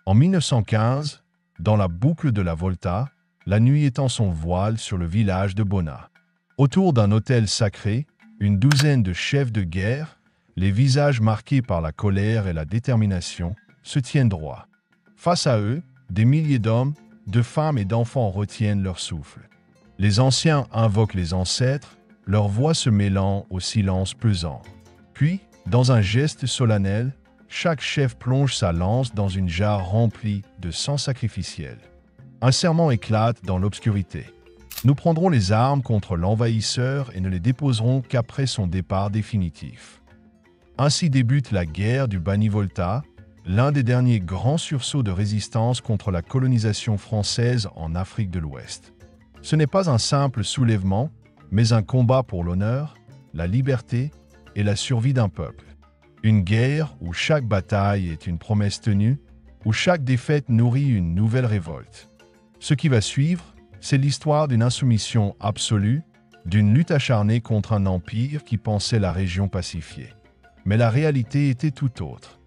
En 1915, dans la boucle de la Volta, la nuit étend son voile sur le village de Bona. Autour d'un autel sacré, une douzaine de chefs de guerre, les visages marqués par la colère et la détermination, se tiennent droits. Face à eux, des milliers d'hommes, de femmes et d'enfants retiennent leur souffle. Les anciens invoquent les ancêtres, leur voix se mêlant au silence pesant. Puis, dans un geste solennel, chaque chef plonge sa lance dans une jarre remplie de sang sacrificiel. Un serment éclate dans l'obscurité. Nous prendrons les armes contre l'envahisseur et ne les déposerons qu'après son départ définitif. Ainsi débute la guerre du Bani-Volta, l'un des derniers grands sursauts de résistance contre la colonisation française en Afrique de l'Ouest. Ce n'est pas un simple soulèvement, mais un combat pour l'honneur, la liberté et la survie d'un peuple. Une guerre où chaque bataille est une promesse tenue, où chaque défaite nourrit une nouvelle révolte. Ce qui va suivre, c'est l'histoire d'une insoumission absolue, d'une lutte acharnée contre un empire qui pensait la région pacifiée. Mais la réalité était tout autre.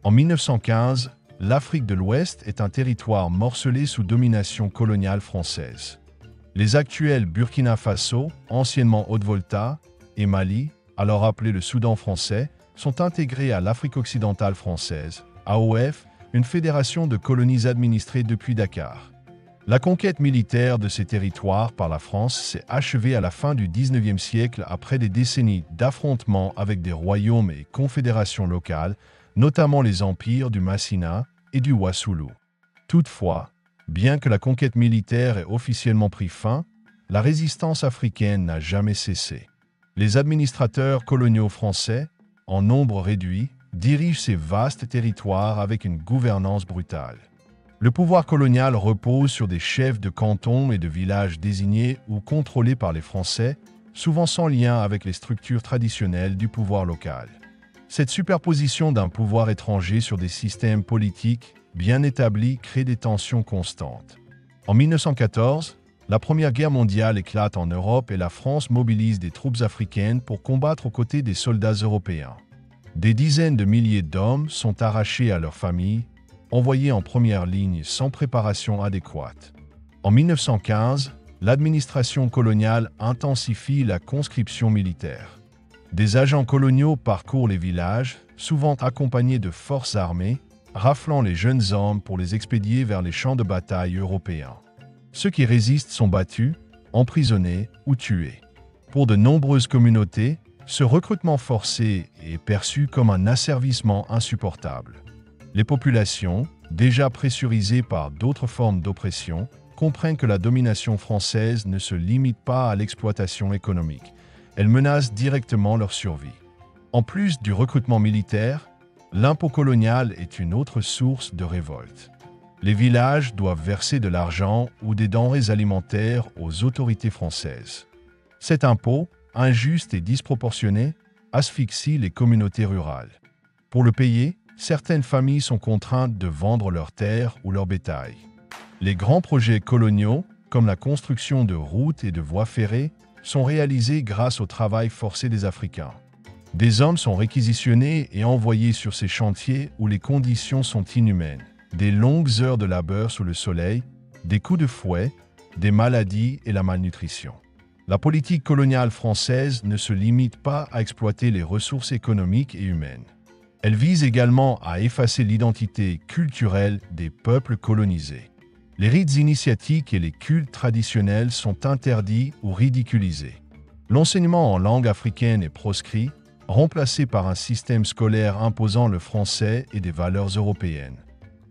En 1915, l'Afrique de l'Ouest est un territoire morcelé sous domination coloniale française. Les actuels Burkina Faso, anciennement Haute-Volta, et Mali, alors appelé le Soudan français, sont intégrés à l'Afrique occidentale française, AOF, une fédération de colonies administrées depuis Dakar. La conquête militaire de ces territoires par la France s'est achevée à la fin du XIXe siècle après des décennies d'affrontements avec des royaumes et confédérations locales, notamment les empires du Massina et du Wassoulou. Toutefois, bien que la conquête militaire ait officiellement pris fin, la résistance africaine n'a jamais cessé. Les administrateurs coloniaux français, en nombre réduit, dirigent ces vastes territoires avec une gouvernance brutale. Le pouvoir colonial repose sur des chefs de cantons et de villages désignés ou contrôlés par les Français, souvent sans lien avec les structures traditionnelles du pouvoir local. Cette superposition d'un pouvoir étranger sur des systèmes politiques bien établis crée des tensions constantes. En 1914, la Première Guerre mondiale éclate en Europe et la France mobilise des troupes africaines pour combattre aux côtés des soldats européens. Des dizaines de milliers d'hommes sont arrachés à leurs familles, envoyés en première ligne sans préparation adéquate. En 1915, l'administration coloniale intensifie la conscription militaire. Des agents coloniaux parcourent les villages, souvent accompagnés de forces armées, raflant les jeunes hommes pour les expédier vers les champs de bataille européens. Ceux qui résistent sont battus, emprisonnés ou tués. Pour de nombreuses communautés, ce recrutement forcé est perçu comme un asservissement insupportable. Les populations, déjà pressurisées par d'autres formes d'oppression, comprennent que la domination française ne se limite pas à l'exploitation économique. Elle menace directement leur survie. En plus du recrutement militaire, l'impôt colonial est une autre source de révolte. Les villages doivent verser de l'argent ou des denrées alimentaires aux autorités françaises. Cet impôt, injuste et disproportionné, asphyxie les communautés rurales. Pour le payer, certaines familles sont contraintes de vendre leurs terres ou leur bétail. Les grands projets coloniaux, comme la construction de routes et de voies ferrées, sont réalisés grâce au travail forcé des Africains. Des hommes sont réquisitionnés et envoyés sur ces chantiers où les conditions sont inhumaines. Des longues heures de labeur sous le soleil, des coups de fouet, des maladies et la malnutrition. La politique coloniale française ne se limite pas à exploiter les ressources économiques et humaines. Elle vise également à effacer l'identité culturelle des peuples colonisés. Les rites initiatiques et les cultes traditionnels sont interdits ou ridiculisés. L'enseignement en langue africaine est proscrit, remplacé par un système scolaire imposant le français et des valeurs européennes.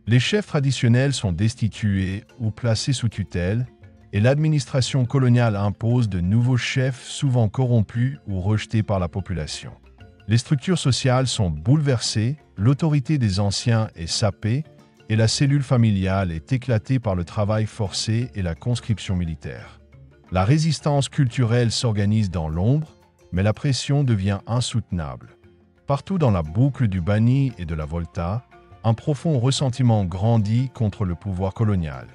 Les chefs traditionnels sont destitués ou placés sous tutelle, et l'administration coloniale impose de nouveaux chefs souvent corrompus ou rejetés par la population. Les structures sociales sont bouleversées, l'autorité des anciens est sapée et la cellule familiale est éclatée par le travail forcé et la conscription militaire. La résistance culturelle s'organise dans l'ombre, mais la pression devient insoutenable. Partout dans la boucle du Bani et de la Volta, un profond ressentiment grandit contre le pouvoir colonial.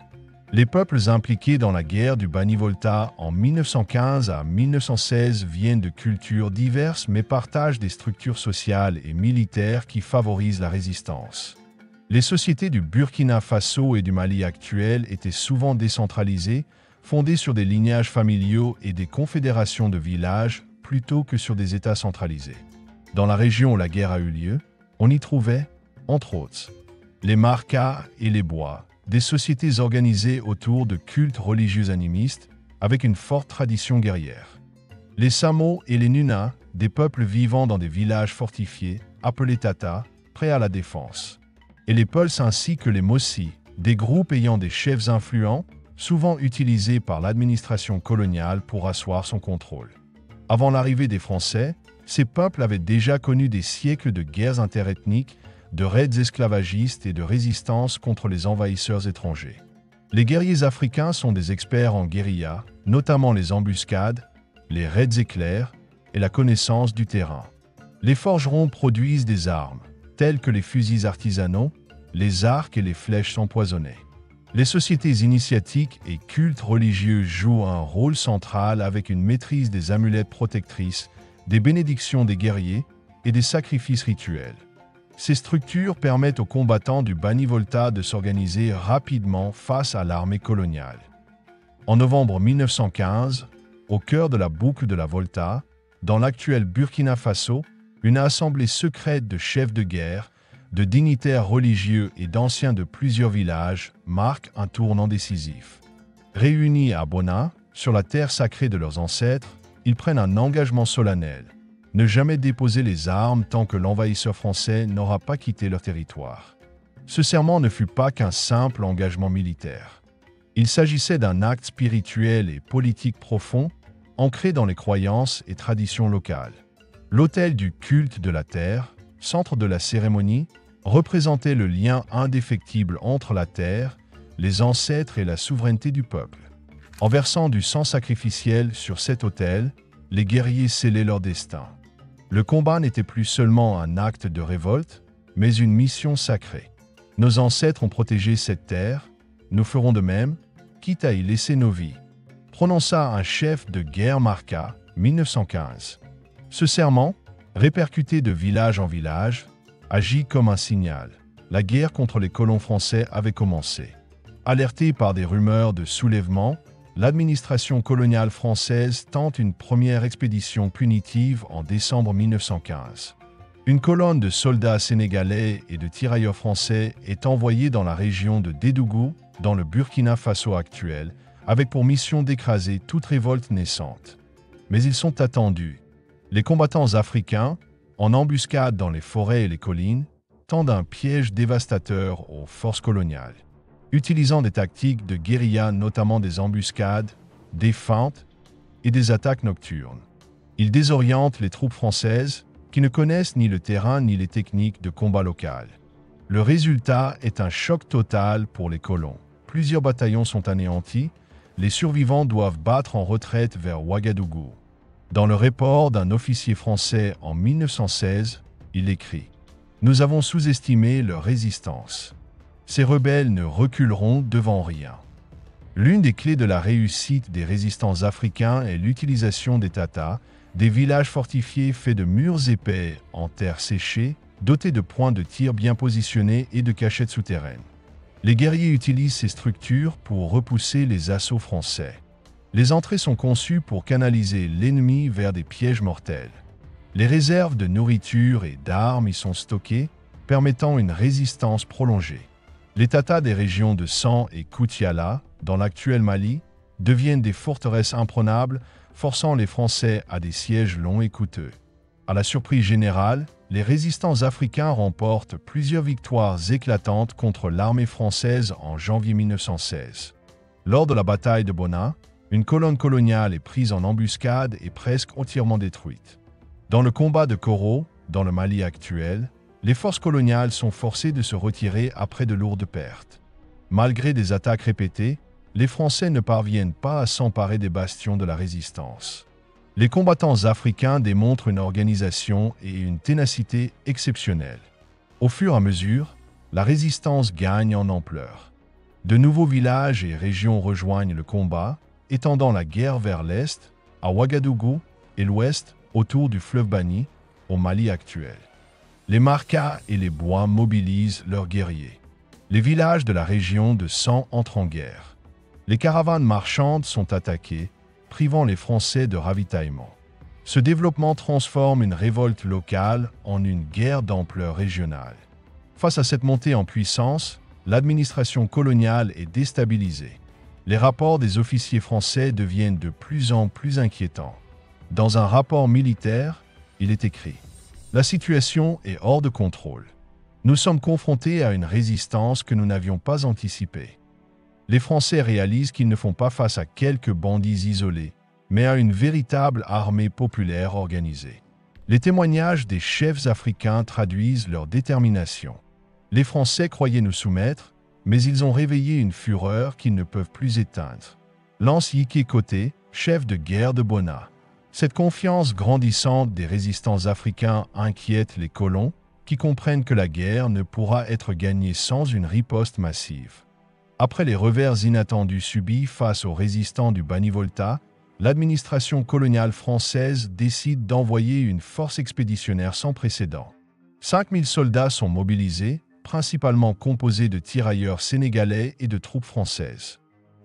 Les peuples impliqués dans la guerre du Bani-Volta en 1915 à 1916 viennent de cultures diverses mais partagent des structures sociales et militaires qui favorisent la résistance. Les sociétés du Burkina Faso et du Mali actuel étaient souvent décentralisées, fondées sur des lignages familiaux et des confédérations de villages plutôt que sur des États centralisés. Dans la région où la guerre a eu lieu, on y trouvait, entre autres, les Marcas et les Bois, des sociétés organisées autour de cultes religieux animistes avec une forte tradition guerrière. Les Samo et les Nuna, des peuples vivant dans des villages fortifiés, appelés Tata, prêts à la défense. Et les Peuls ainsi que les Mossi, des groupes ayant des chefs influents, souvent utilisés par l'administration coloniale pour asseoir son contrôle. Avant l'arrivée des Français, ces peuples avaient déjà connu des siècles de guerres interethniques, de raids esclavagistes et de résistance contre les envahisseurs étrangers. Les guerriers africains sont des experts en guérilla, notamment les embuscades, les raids éclairs et la connaissance du terrain. Les forgerons produisent des armes, telles que les fusils artisanaux, les arcs et les flèches empoisonnées. Les sociétés initiatiques et cultes religieux jouent un rôle central avec une maîtrise des amulettes protectrices, des bénédictions des guerriers et des sacrifices rituels. Ces structures permettent aux combattants du Bani Volta de s'organiser rapidement face à l'armée coloniale. En novembre 1915, au cœur de la boucle de la Volta, dans l'actuel Burkina Faso, une assemblée secrète de chefs de guerre, de dignitaires religieux et d'anciens de plusieurs villages marque un tournant décisif. Réunis à Bona, sur la terre sacrée de leurs ancêtres, ils prennent un engagement solennel: ne jamais déposer les armes tant que l'envahisseur français n'aura pas quitté leur territoire. Ce serment ne fut pas qu'un simple engagement militaire. Il s'agissait d'un acte spirituel et politique profond, ancré dans les croyances et traditions locales. L'autel du culte de la terre, centre de la cérémonie, représentait le lien indéfectible entre la terre, les ancêtres et la souveraineté du peuple. En versant du sang sacrificiel sur cet autel, les guerriers scellaient leur destin. Le combat n'était plus seulement un acte de révolte, mais une mission sacrée. Nos ancêtres ont protégé cette terre, nous ferons de même, quitte à y laisser nos vies, prononça un chef de guerre Marca, 1915. Ce serment, répercuté de village en village, agit comme un signal. La guerre contre les colons français avait commencé. Alertée par des rumeurs de soulèvement, l'administration coloniale française tente une première expédition punitive en décembre 1915. Une colonne de soldats sénégalais et de tirailleurs français est envoyée dans la région de Dédougou, dans le Burkina Faso actuel, avec pour mission d'écraser toute révolte naissante. Mais ils sont attendus. Les combattants africains, en embuscade dans les forêts et les collines, tendent un piège dévastateur aux forces coloniales. Utilisant des tactiques de guérilla, notamment des embuscades, des feintes et des attaques nocturnes. Ils désorientent les troupes françaises qui ne connaissent ni le terrain ni les techniques de combat local. Le résultat est un choc total pour les colons. Plusieurs bataillons sont anéantis, les survivants doivent battre en retraite vers Ouagadougou. Dans le rapport d'un officier français en 1916, il écrit « Nous avons sous-estimé leur résistance. Ces rebelles ne reculeront devant rien. » L'une des clés de la réussite des résistants africains est l'utilisation des tatas, des villages fortifiés faits de murs épais en terre séchée, dotés de points de tir bien positionnés et de cachettes souterraines. Les guerriers utilisent ces structures pour repousser les assauts français. Les entrées sont conçues pour canaliser l'ennemi vers des pièges mortels. Les réserves de nourriture et d'armes y sont stockées, permettant une résistance prolongée. Les tatas des régions de San et Koutiala, dans l'actuel Mali, deviennent des forteresses imprenables, forçant les Français à des sièges longs et coûteux. À la surprise générale, les résistants africains remportent plusieurs victoires éclatantes contre l'armée française en janvier 1916. Lors de la bataille de Bona, une colonne coloniale est prise en embuscade et presque entièrement détruite. Dans le combat de Koro, dans le Mali actuel, les forces coloniales sont forcées de se retirer après de lourdes pertes. Malgré des attaques répétées, les Français ne parviennent pas à s'emparer des bastions de la résistance. Les combattants africains démontrent une organisation et une ténacité exceptionnelles. Au fur et à mesure, la résistance gagne en ampleur. De nouveaux villages et régions rejoignent le combat, étendant la guerre vers l'est, à Ouagadougou, et l'ouest, autour du fleuve Bani, au Mali actuel. Les Marcas et les Bois mobilisent leurs guerriers. Les villages de la région de San entrent en guerre. Les caravanes marchandes sont attaquées, privant les Français de ravitaillement. Ce développement transforme une révolte locale en une guerre d'ampleur régionale. Face à cette montée en puissance, l'administration coloniale est déstabilisée. Les rapports des officiers français deviennent de plus en plus inquiétants. Dans un rapport militaire, il est écrit « La situation est hors de contrôle. Nous sommes confrontés à une résistance que nous n'avions pas anticipée. Les Français réalisent qu'ils ne font pas face à quelques bandits isolés, mais à une véritable armée populaire organisée. » Les témoignages des chefs africains traduisent leur détermination. Les Français croyaient nous soumettre, mais ils ont réveillé une fureur qu'ils ne peuvent plus éteindre. Lance Yike Koté, chef de guerre de Bona. Cette confiance grandissante des résistants africains inquiète les colons, qui comprennent que la guerre ne pourra être gagnée sans une riposte massive. Après les revers inattendus subis face aux résistants du Banivolta, l'administration coloniale française décide d'envoyer une force expéditionnaire sans précédent. 5000 soldats sont mobilisés, principalement composés de tirailleurs sénégalais et de troupes françaises.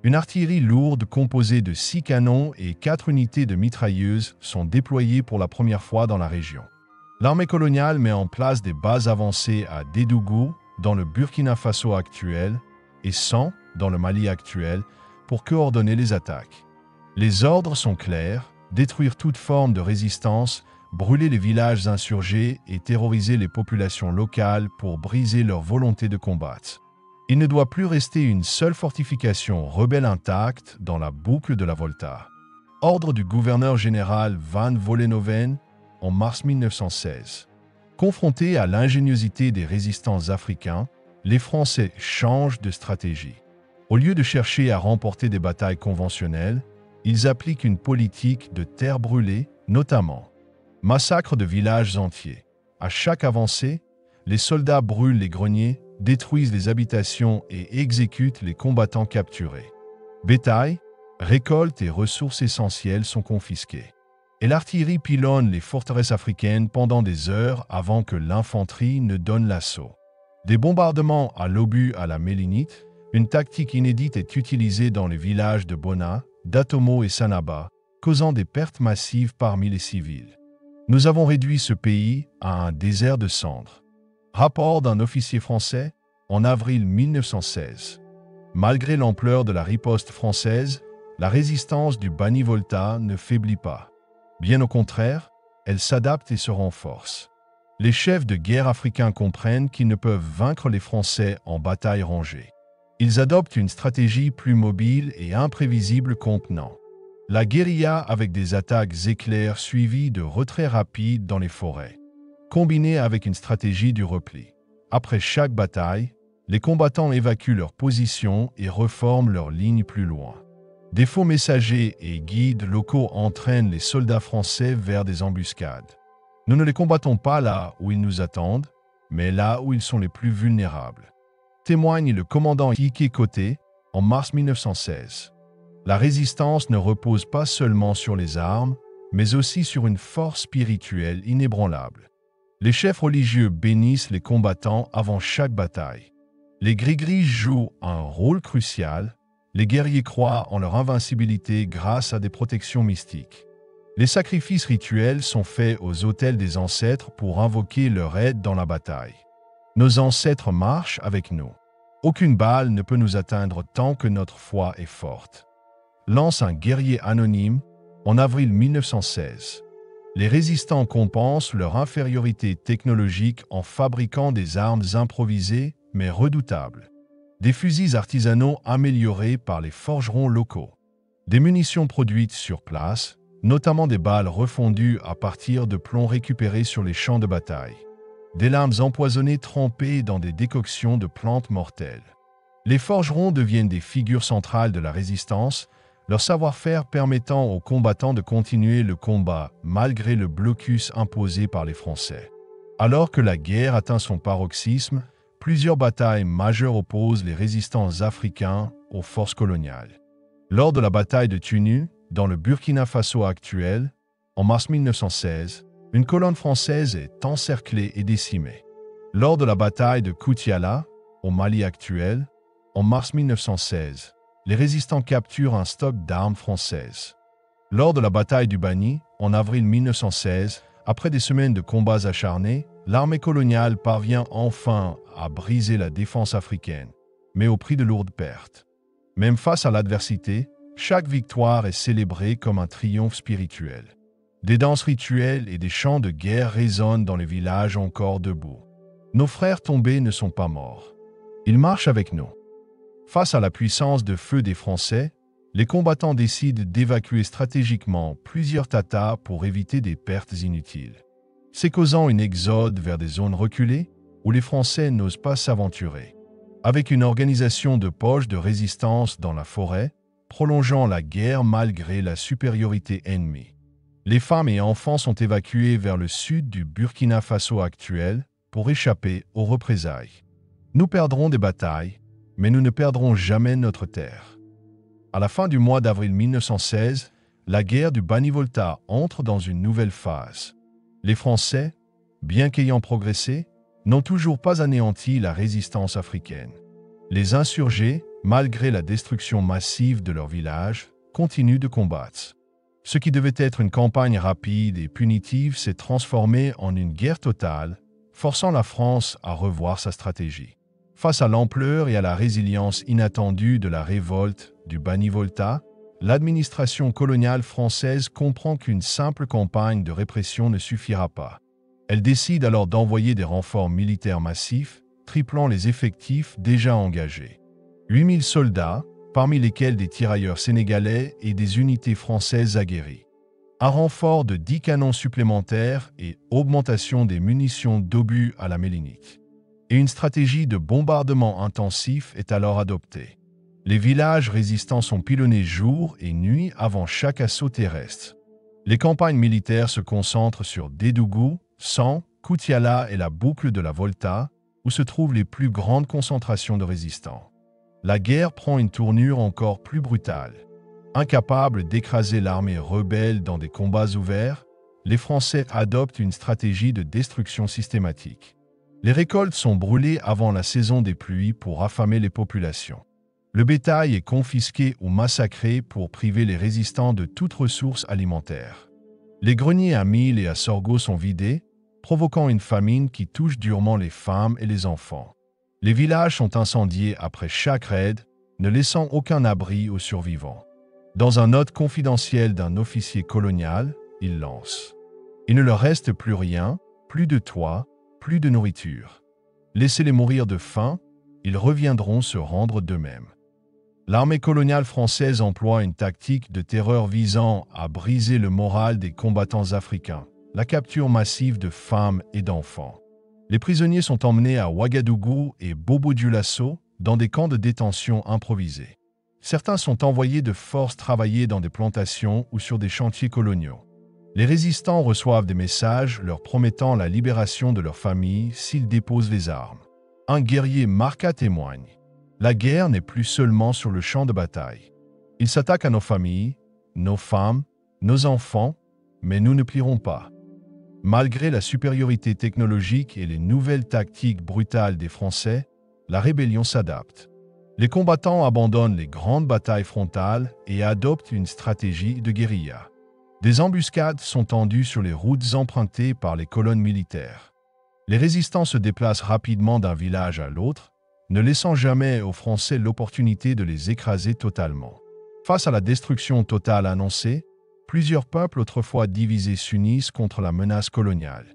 Une artillerie lourde composée de 6 canons et 4 unités de mitrailleuses sont déployées pour la première fois dans la région. L'armée coloniale met en place des bases avancées à Dédougou, dans le Burkina Faso actuel, et San, dans le Mali actuel, pour coordonner les attaques. Les ordres sont clairs, détruire toute forme de résistance, brûler les villages insurgés et terroriser les populations locales pour briser leur volonté de combattre. Il ne doit plus rester une seule fortification rebelle intacte dans la boucle de la Volta. Ordre du gouverneur général Van Vollenhoven en mars 1916. Confrontés à l'ingéniosité des résistants africains, les Français changent de stratégie. Au lieu de chercher à remporter des batailles conventionnelles, ils appliquent une politique de terre brûlée, notamment massacre de villages entiers. À chaque avancée, les soldats brûlent les greniers, détruisent les habitations et exécutent les combattants capturés. Bétail, récoltes et ressources essentielles sont confisquées. Et l'artillerie pilonne les forteresses africaines pendant des heures avant que l'infanterie ne donne l'assaut. Des bombardements à l'obus à la mélinite, une tactique inédite est utilisée dans les villages de Bona, d'Atomo et Sanaba, causant des pertes massives parmi les civils. Nous avons réduit ce pays à un désert de cendres. Rapport d'un officier français en avril 1916. Malgré l'ampleur de la riposte française, la résistance du Banivolta ne faiblit pas. Bien au contraire, elle s'adapte et se renforce. Les chefs de guerre africains comprennent qu'ils ne peuvent vaincre les Français en bataille rangée. Ils adoptent une stratégie plus mobile et imprévisible contenant la guérilla avec des attaques éclairs suivies de retraits rapides dans les forêts, combinée avec une stratégie du repli. Après chaque bataille, les combattants évacuent leur position et reforment leur ligne plus loin. Des faux messagers et guides locaux entraînent les soldats français vers des embuscades. Nous ne les combattons pas là où ils nous attendent, mais là où ils sont les plus vulnérables. Témoigne le commandant Yike Koté en mars 1916. La résistance ne repose pas seulement sur les armes, mais aussi sur une force spirituelle inébranlable. Les chefs religieux bénissent les combattants avant chaque bataille. Les gris-gris jouent un rôle crucial. Les guerriers croient en leur invincibilité grâce à des protections mystiques. Les sacrifices rituels sont faits aux autels des ancêtres pour invoquer leur aide dans la bataille. Nos ancêtres marchent avec nous. Aucune balle ne peut nous atteindre tant que notre foi est forte. Lance un guerrier anonyme en avril 1916. Les résistants compensent leur infériorité technologique en fabriquant des armes improvisées mais redoutables. Des fusils artisanaux améliorés par les forgerons locaux. Des munitions produites sur place, notamment des balles refondues à partir de plomb récupérés sur les champs de bataille. Des lames empoisonnées trempées dans des décoctions de plantes mortelles. Les forgerons deviennent des figures centrales de la résistance, leur savoir-faire permettant aux combattants de continuer le combat malgré le blocus imposé par les Français. Alors que la guerre atteint son paroxysme, plusieurs batailles majeures opposent les résistants africains aux forces coloniales. Lors de la bataille de Tunu, dans le Burkina Faso actuel, en mars 1916, une colonne française est encerclée et décimée. Lors de la bataille de Koutiala, au Mali actuel, en mars 1916, les résistants capturent un stock d'armes françaises. Lors de la bataille du Bani, en avril 1916, après des semaines de combats acharnés, l'armée coloniale parvient enfin à briser la défense africaine, mais au prix de lourdes pertes. Même face à l'adversité, chaque victoire est célébrée comme un triomphe spirituel. Des danses rituelles et des chants de guerre résonnent dans les villages encore debout. Nos frères tombés ne sont pas morts. Ils marchent avec nous. Face à la puissance de feu des Français, les combattants décident d'évacuer stratégiquement plusieurs Tatars pour éviter des pertes inutiles. C'est causant une exode vers des zones reculées où les Français n'osent pas s'aventurer. Avec une organisation de poches de résistance dans la forêt, prolongeant la guerre malgré la supériorité ennemie. Les femmes et enfants sont évacués vers le sud du Burkina Faso actuel pour échapper aux représailles. Nous perdrons des batailles, mais nous ne perdrons jamais notre terre. À la fin du mois d'avril 1916, la guerre du Bani-Volta entre dans une nouvelle phase. Les Français, bien qu'ayant progressé, n'ont toujours pas anéanti la résistance africaine. Les insurgés, malgré la destruction massive de leur village, continuent de combattre. Ce qui devait être une campagne rapide et punitive s'est transformé en une guerre totale, forçant la France à revoir sa stratégie. Face à l'ampleur et à la résilience inattendue de la révolte du Bani-Volta, l'administration coloniale française comprend qu'une simple campagne de répression ne suffira pas. Elle décide alors d'envoyer des renforts militaires massifs, triplant les effectifs déjà engagés. 8000 soldats, parmi lesquels des tirailleurs sénégalais et des unités françaises aguerries. Un renfort de 10 canons supplémentaires et augmentation des munitions d'obus à la mélinite. Et une stratégie de bombardement intensif est alors adoptée. Les villages résistants sont pilonnés jour et nuit avant chaque assaut terrestre. Les campagnes militaires se concentrent sur Dédougou, San, Koutiala et la boucle de la Volta, où se trouvent les plus grandes concentrations de résistants. La guerre prend une tournure encore plus brutale. Incapables d'écraser l'armée rebelle dans des combats ouverts, les Français adoptent une stratégie de destruction systématique. Les récoltes sont brûlées avant la saison des pluies pour affamer les populations. Le bétail est confisqué ou massacré pour priver les résistants de toute ressource alimentaire. Les greniers à mil et à sorgho sont vidés, provoquant une famine qui touche durement les femmes et les enfants. Les villages sont incendiés après chaque raid, ne laissant aucun abri aux survivants. Dans un note confidentielle d'un officier colonial, il lance « Il ne leur reste plus rien, plus de toit, plus de nourriture. Laissez-les mourir de faim, ils reviendront se rendre d'eux-mêmes. » L'armée coloniale française emploie une tactique de terreur visant à briser le moral des combattants africains, la capture massive de femmes et d'enfants. Les prisonniers sont emmenés à Ouagadougou et Bobo-Dioulasso dans des camps de détention improvisés. Certains sont envoyés de force travailler dans des plantations ou sur des chantiers coloniaux. Les résistants reçoivent des messages leur promettant la libération de leur famille s'ils déposent les armes. Un guerrier Marca témoigne. La guerre n'est plus seulement sur le champ de bataille. Il s'attaque à nos familles, nos femmes, nos enfants, mais nous ne plierons pas. Malgré la supériorité technologique et les nouvelles tactiques brutales des Français, la rébellion s'adapte. Les combattants abandonnent les grandes batailles frontales et adoptent une stratégie de guérilla. Des embuscades sont tendues sur les routes empruntées par les colonnes militaires. Les résistants se déplacent rapidement d'un village à l'autre, ne laissant jamais aux Français l'opportunité de les écraser totalement. Face à la destruction totale annoncée, plusieurs peuples autrefois divisés s'unissent contre la menace coloniale.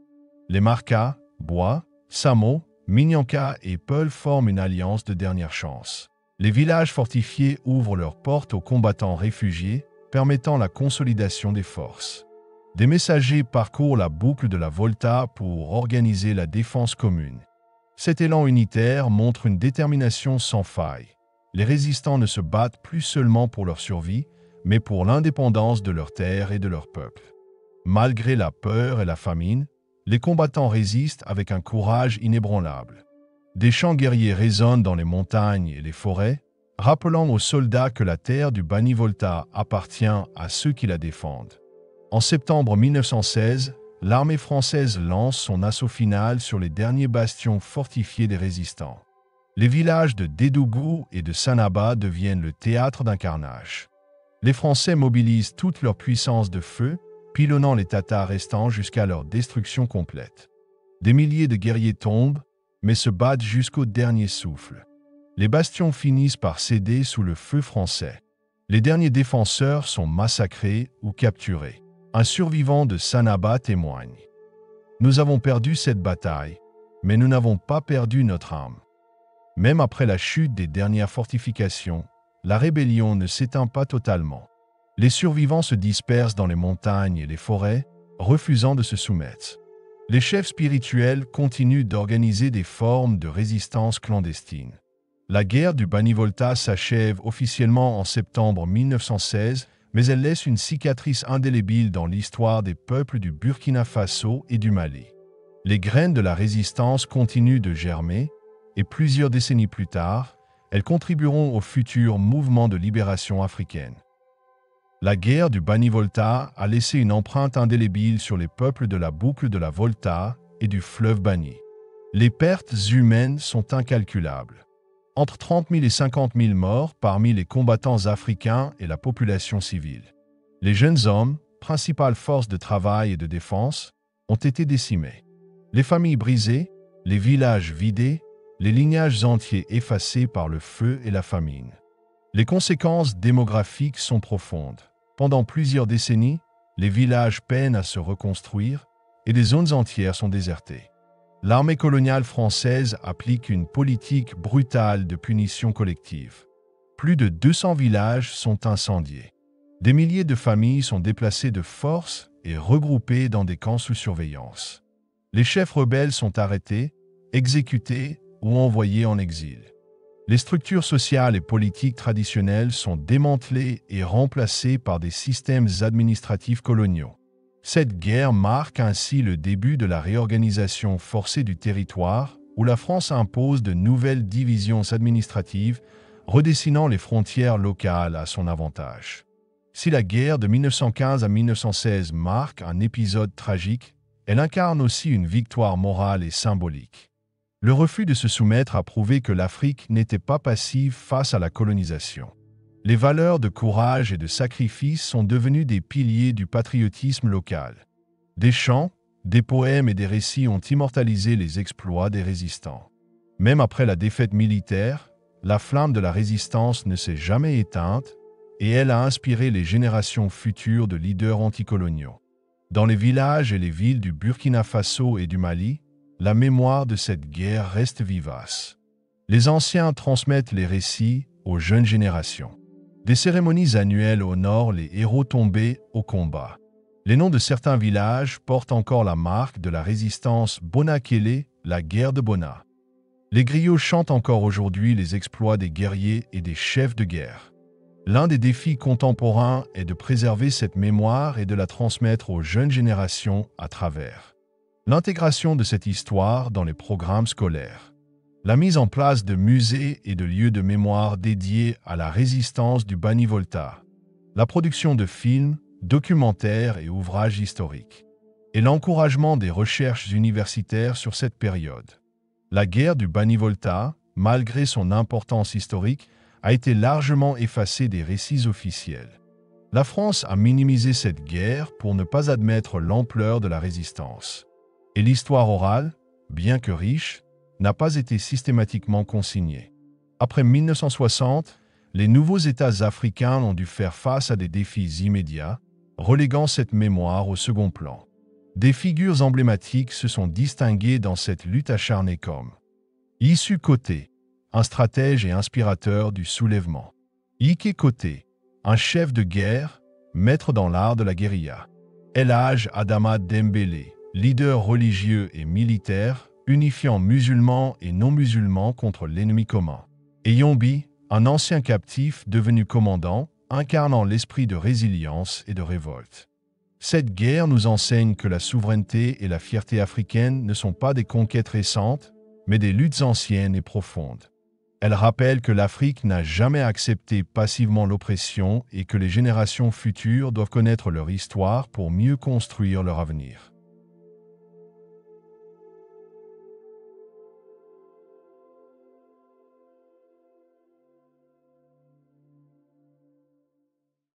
Les Marca, Bois, Samo, Minyanka et Peul forment une alliance de dernière chance. Les villages fortifiés ouvrent leurs portes aux combattants réfugiés, permettant la consolidation des forces. Des messagers parcourent la boucle de la Volta pour organiser la défense commune. Cet élan unitaire montre une détermination sans faille. Les résistants ne se battent plus seulement pour leur survie, mais pour l'indépendance de leur terre et de leur peuple. Malgré la peur et la famine, les combattants résistent avec un courage inébranlable. Des chants guerriers résonnent dans les montagnes et les forêts, rappelant aux soldats que la terre du Bani-Volta appartient à ceux qui la défendent. En septembre 1916, l'armée française lance son assaut final sur les derniers bastions fortifiés des résistants. Les villages de Dédougou et de Sanaba deviennent le théâtre d'un carnage. Les Français mobilisent toute leur puissance de feu, pilonnant les Tatars restants jusqu'à leur destruction complète. Des milliers de guerriers tombent, mais se battent jusqu'au dernier souffle. Les bastions finissent par céder sous le feu français. Les derniers défenseurs sont massacrés ou capturés. Un survivant de Sanaba témoigne. Nous avons perdu cette bataille, mais nous n'avons pas perdu notre âme. Même après la chute des dernières fortifications, la rébellion ne s'éteint pas totalement. Les survivants se dispersent dans les montagnes et les forêts, refusant de se soumettre. Les chefs spirituels continuent d'organiser des formes de résistance clandestine. La guerre du Bani-Volta s'achève officiellement en septembre 1916, mais elle laisse une cicatrice indélébile dans l'histoire des peuples du Burkina Faso et du Mali. Les graines de la résistance continuent de germer, et plusieurs décennies plus tard, elles contribueront au futur mouvement de libération africaine. La guerre du Bani-Volta a laissé une empreinte indélébile sur les peuples de la boucle de la Volta et du fleuve Bani. Les pertes humaines sont incalculables. Entre 30 000 et 50 000 morts parmi les combattants africains et la population civile. Les jeunes hommes, principales forces de travail et de défense, ont été décimés. Les familles brisées, les villages vidés, les lignages entiers effacés par le feu et la famine. Les conséquences démographiques sont profondes. Pendant plusieurs décennies, les villages peinent à se reconstruire et des zones entières sont désertées. L'armée coloniale française applique une politique brutale de punition collective. Plus de 200 villages sont incendiés. Des milliers de familles sont déplacées de force et regroupées dans des camps sous surveillance. Les chefs rebelles sont arrêtés, exécutés ou envoyés en exil. Les structures sociales et politiques traditionnelles sont démantelées et remplacées par des systèmes administratifs coloniaux. Cette guerre marque ainsi le début de la réorganisation forcée du territoire, où la France impose de nouvelles divisions administratives, redessinant les frontières locales à son avantage. Si la guerre de 1915 à 1916 marque un épisode tragique, elle incarne aussi une victoire morale et symbolique. Le refus de se soumettre a prouvé que l'Afrique n'était pas passive face à la colonisation. Les valeurs de courage et de sacrifice sont devenues des piliers du patriotisme local. Des chants, des poèmes et des récits ont immortalisé les exploits des résistants. Même après la défaite militaire, la flamme de la résistance ne s'est jamais éteinte et elle a inspiré les générations futures de leaders anticoloniaux. Dans les villages et les villes du Burkina Faso et du Mali, la mémoire de cette guerre reste vivace. Les anciens transmettent les récits aux jeunes générations. Des cérémonies annuelles honorent les héros tombés au combat. Les noms de certains villages portent encore la marque de la résistance Bona-Kélé, la guerre de Bona. Les griots chantent encore aujourd'hui les exploits des guerriers et des chefs de guerre. L'un des défis contemporains est de préserver cette mémoire et de la transmettre aux jeunes générations à travers l'intégration de cette histoire dans les programmes scolaires. La mise en place de musées et de lieux de mémoire dédiés à la résistance du Bani-Volta, la production de films, documentaires et ouvrages historiques, et l'encouragement des recherches universitaires sur cette période. La guerre du Bani-Volta, malgré son importance historique, a été largement effacée des récits officiels. La France a minimisé cette guerre pour ne pas admettre l'ampleur de la résistance. Et l'histoire orale, bien que riche, n'a pas été systématiquement consignée. Après 1960, les nouveaux États africains ont dû faire face à des défis immédiats, reléguant cette mémoire au second plan. Des figures emblématiques se sont distinguées dans cette lutte acharnée comme Issu Koté, un stratège et inspirateur du soulèvement. Ike Koté, un chef de guerre, maître dans l'art de la guérilla. El Hadj Adama Dembélé, leader religieux et militaire, unifiant musulmans et non-musulmans contre l'ennemi commun. Et Yombi, un ancien captif devenu commandant, incarnant l'esprit de résilience et de révolte. Cette guerre nous enseigne que la souveraineté et la fierté africaine ne sont pas des conquêtes récentes, mais des luttes anciennes et profondes. Elle rappelle que l'Afrique n'a jamais accepté passivement l'oppression et que les générations futures doivent connaître leur histoire pour mieux construire leur avenir.